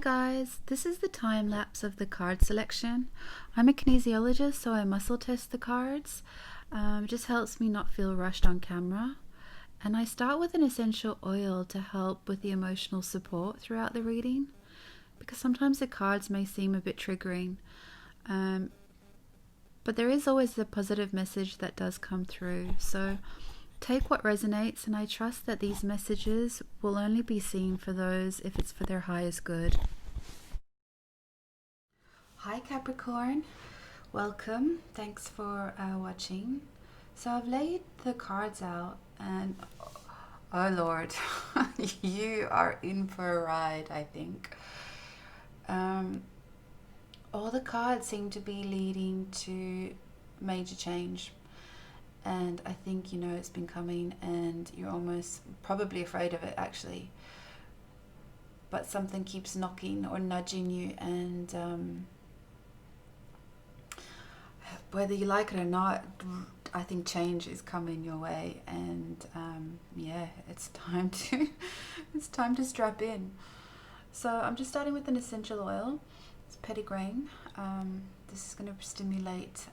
guys, this is the time lapse of the card selection. I'm a kinesiologist, so I muscle test the cards. It just helps me not feel rushed on camera. And I start with an essential oil to help with the emotional support throughout the reading, because sometimes the cards may seem a bit triggering. But there is always a positive message that does come through. So take what resonates, and I trust that these messages will only be seen for those if it's for their highest good. Hi Capricorn, welcome. Thanks for watching. So I've laid the cards out and oh Lord, you are in for a ride, I think. All the cards seem to be leading to major change. And I think, you know, it's been coming and you're almost probably afraid of it actually. But something keeps knocking or nudging you, and whether you like it or not, I think change is coming your way. And yeah, it's time to strap in. So I'm just starting with an essential oil. It's petitgrain. This is going to stimulate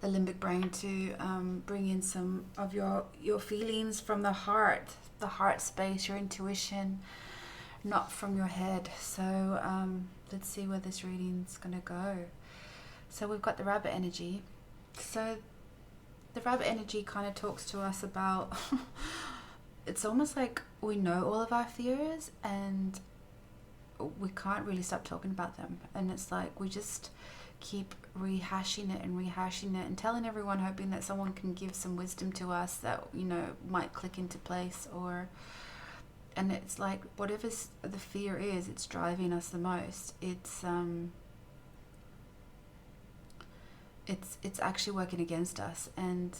the limbic brain to bring in some of your feelings from the heart space, your intuition, not from your head. So let's see where this reading's going to go. So we've got the rabbit energy. So the rabbit energy kind of talks to us about it's almost like we know all of our fears and we can't really stop talking about them, and it's like we just keep rehashing it and telling everyone, hoping that someone can give some wisdom to us that, you know, might click into place. And it's like whatever the fear is, it's driving us the most. It's actually working against us. And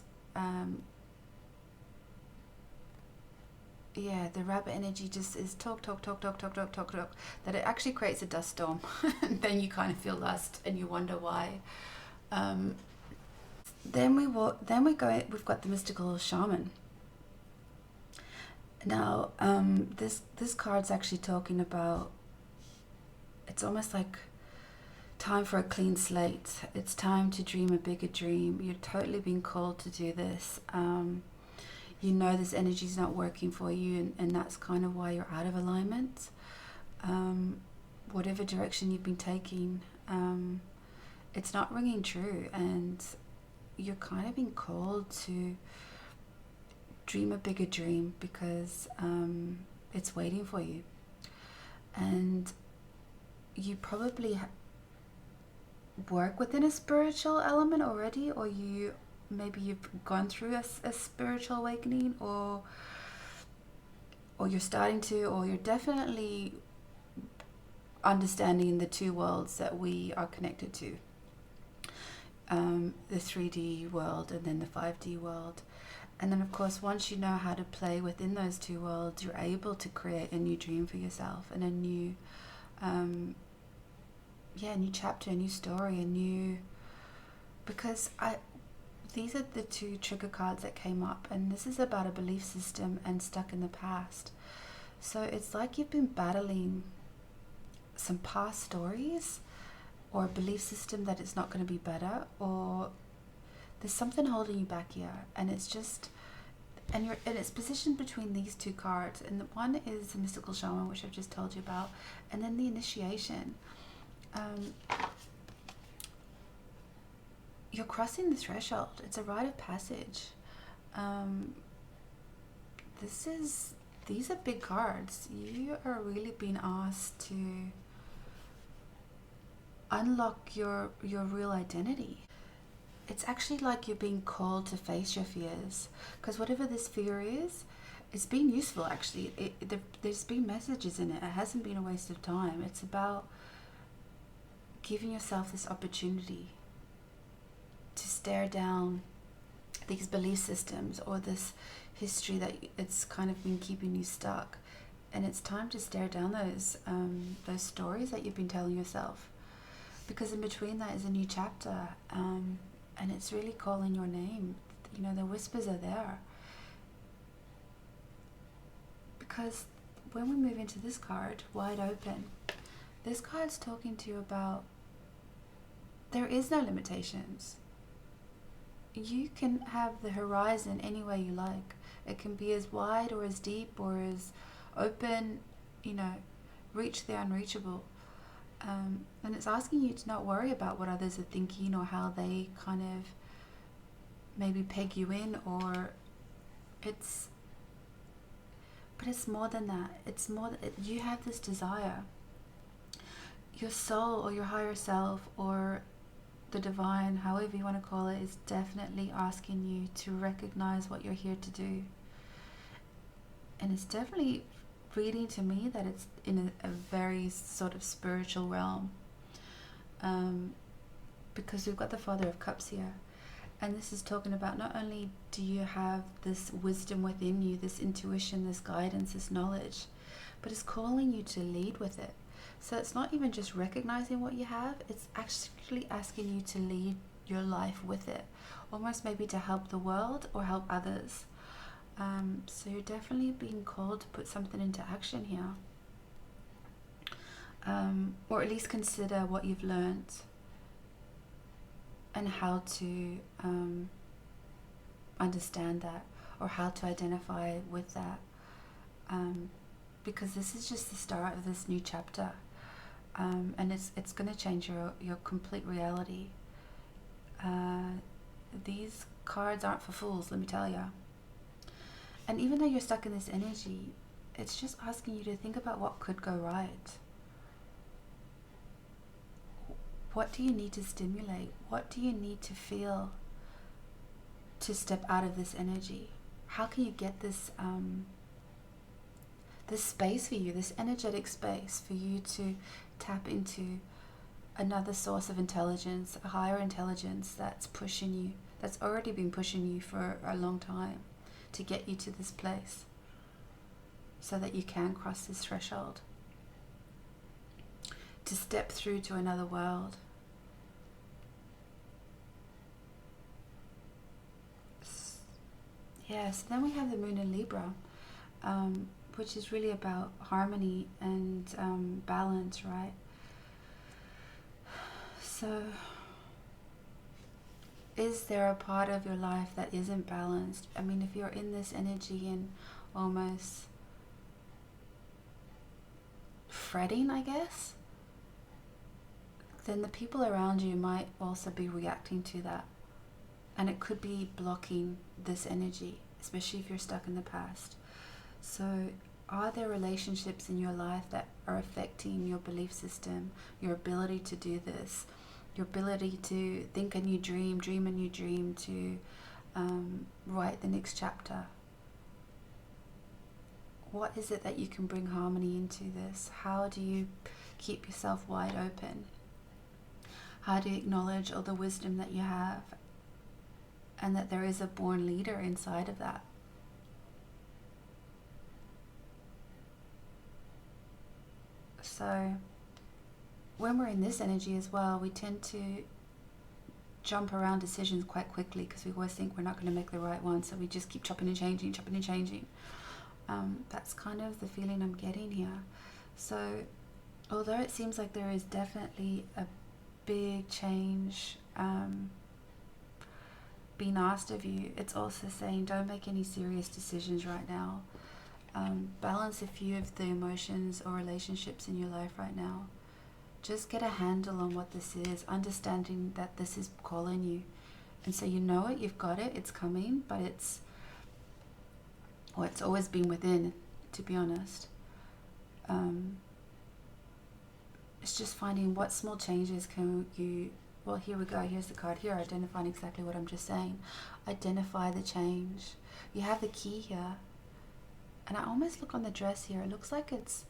yeah, the rabbit energy just is talk, that it actually creates a dust storm. And then you kind of feel lost and you wonder why. Then we've got the mystical shaman. Now this card's actually talking about, it's almost like time for a clean slate. It's time to dream a bigger dream. You're totally being called to do this. You know this energy is not working for you, and that's kind of why you're out of alignment. Whatever direction you've been taking, it's not ringing true, and you're kind of being called to dream a bigger dream, because it's waiting for you. And you probably work within a spiritual element already, or maybe you've gone through a spiritual awakening, or you're starting to, or you're definitely understanding the two worlds that we are connected to, the 3D world and then the 5D world. And then of course, once you know how to play within those two worlds, you're able to create a new dream for yourself, and a new new chapter, a new story, because these are the two trigger cards that came up, and this is about a belief system and stuck in the past. So it's like you've been battling some past stories, or a belief system that it's not going to be better, or there's something holding you back here, and it's positioned between these two cards. And the one is the mystical shaman, which I've just told you about, and then the initiation. You're crossing the threshold. It's a rite of passage. These are big cards. You are really being asked to unlock your real identity. It's actually like you're being called to face your fears, because whatever this fear is, it's been useful actually. There's been messages in it. It hasn't been a waste of time. It's about giving yourself this opportunity to stare down these belief systems, or this history that it's kind of been keeping you stuck. And it's time to stare down those stories that you've been telling yourself, because in between that is a new chapter, and it's really calling your name. You know, the whispers are there, because when we move into this card, wide open, this card's talking to you about there is no limitations. You can have the horizon any way you like. It can be as wide or as deep or as open, you know, reach the unreachable. And it's asking you to not worry about what others are thinking or how they kind of maybe peg you in, or but it's more than that. It's more that you have this desire. Your soul or your higher self or the divine, however you want to call it, is definitely asking you to recognize what you're here to do. And it's definitely reading to me that it's in a very sort of spiritual realm, because we've got the Father of Cups here, and this is talking about not only do you have this wisdom within you, this intuition, this guidance, this knowledge, but it's calling you to lead with it. So it's not even just recognizing what you have, it's actually asking you to lead your life with it, almost maybe to help the world or help others. So you're definitely being called to put something into action here, or at least consider what you've learned and how to understand that, or how to identify with that, because this is just the start of this new chapter, and it's going to change your complete reality. These cards aren't for fools, let me tell you. And even though you're stuck in this energy, it's just asking you to think about what could go right. What do you need to stimulate? What do you need to feel to step out of this energy? How can you get this this space for you, this energetic space for you to tap into another source of intelligence, a higher intelligence that's pushing you, that's already been pushing you for a long time, to get you to this place so that you can cross this threshold, to step through to another world. Yeah, so then we have the Moon in Libra, which is really about harmony and balance, right? So is there a part of your life that isn't balanced? I mean, if you're in this energy and almost fretting, I guess, then the people around you might also be reacting to that. And it could be blocking this energy, especially if you're stuck in the past. So are there relationships in your life that are affecting your belief system, your ability to do this, your ability to think a new dream, dream a new dream, to write the next chapter? What is it that you can bring harmony into this? How do you keep yourself wide open? How do you acknowledge all the wisdom that you have, and that there is a born leader inside of that? So when we're in this energy as well, we tend to jump around decisions quite quickly because we always think we're not going to make the right one, so we just keep chopping and changing. That's kind of the feeling I'm getting here. So although it seems like there is definitely a big change being asked of you, it's also saying don't make any serious decisions right now. Balance a few of the emotions or relationships in your life right now. Just get a handle on what this is, understanding that this is calling you. And so you know it, you've got it, it's coming, but it's always been within, to be honest. It's just finding what small changes can you, well, here we go, here's the card here, identifying exactly what I'm just saying. Identify the change. You have the key here. And I almost look on the dress here, it looks like it's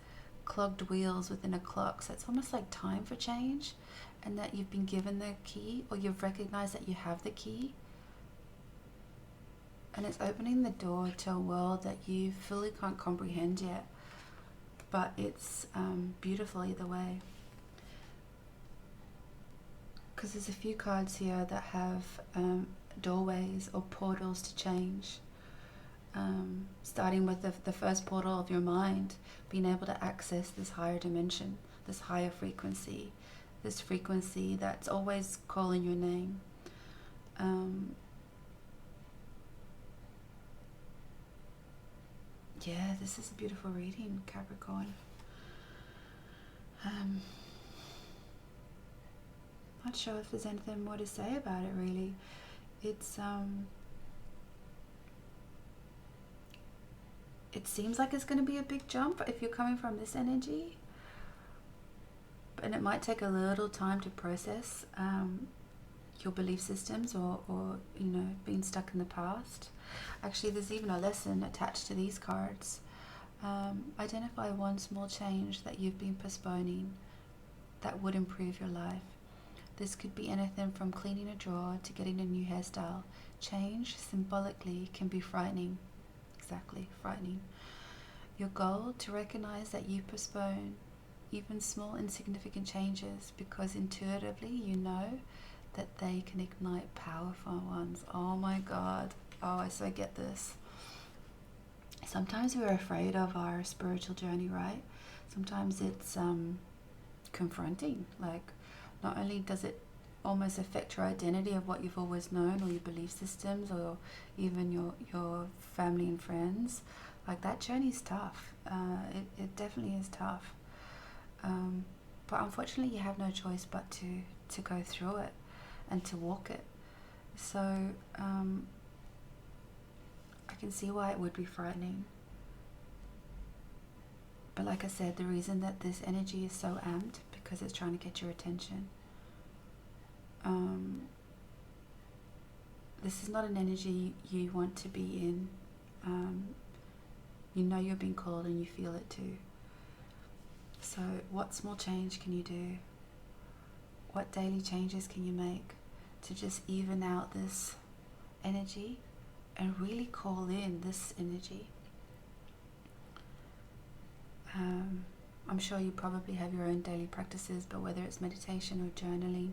clogged wheels within a clock, so it's almost like time for change, and that you've been given the key, or you've recognized that you have the key, and it's opening the door to a world that you fully can't comprehend yet, but it's beautiful either way, because there's a few cards here that have doorways or portals to change. starting with the first portal of your mind, being able to access this higher dimension, this higher frequency, this frequency that's always calling your name. Yeah, this is a beautiful reading, Capricorn. Not sure if there's anything more to say about it, really. It's it seems like it's going to be a big jump if you're coming from this energy, and it might take a little time to process your belief systems, or you know, being stuck in the past. Actually, there's even a lesson attached to these cards. Identify one small change that you've been postponing that would improve your life. This could be anything from cleaning a drawer to getting a new hairstyle. Change, symbolically, can be frightening. Exactly, frightening. Your goal, to recognize that you postpone even small insignificant changes because intuitively you know that they can ignite powerful ones. Oh my God. Oh, I so get this. Sometimes we're afraid of our spiritual journey, right? Sometimes it's confronting. Like, not only does it almost affect your identity of what you've always known, or your belief systems, or even your family and friends, like, that journey's tough. It definitely is tough. But unfortunately, you have no choice but to go through it and to walk it. So I can see why it would be frightening. But like I said, the reason that this energy is so amped, because it's trying to get your attention. This is not an energy you want to be in. You know you're being called and you feel it too. So what small change can you do? What daily changes can you make to just even out this energy and really call in this energy? I'm sure you probably have your own daily practices, but whether it's meditation or journaling,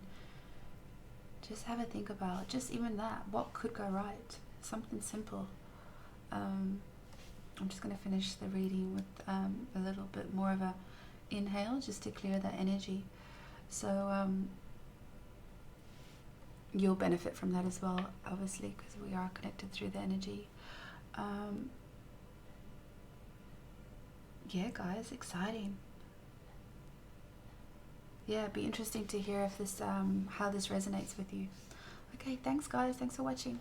just have a think about just even that. What could go right? Something simple. I'm just going to finish the reading with a little bit more of a inhale, just to clear that energy. So you'll benefit from that as well, obviously, because we are connected through the energy. Yeah, guys, exciting. Yeah, it'd be interesting to hear if this how this resonates with you. Okay, thanks guys, thanks for watching.